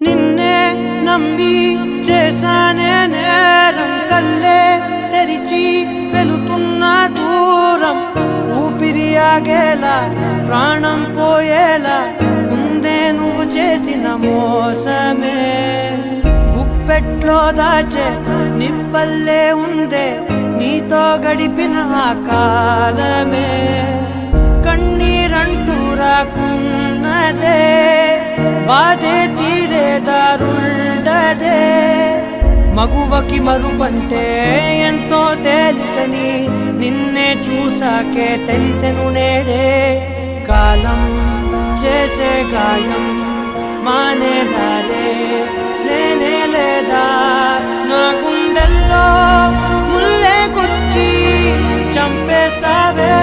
నిన్నే నమ్మి చేశానే నేరం కల్లే తెరిచి వెళుతున్న దూరం ఊపిరి ఆగేలా ప్రాణం పోయేలా ముందే నువ్వు చేసిన మోసమే గుప్పెట్లో దాచే నిప్పల్లే ఉందే నీతో గడిపిన ఆ కాలమే కన్నీరంటూ రాకున్నదే బాధే తీరే దారుండదే మగువకి మరుపంటే ఎంతో తేలికని నిన్నే చూసాకే తెలిసెను నేడే కాలం చేసే గాయం మానేదారే లేనే లేదా నా గుండెల్లో ముల్లే గుచ్చి చంపేసావే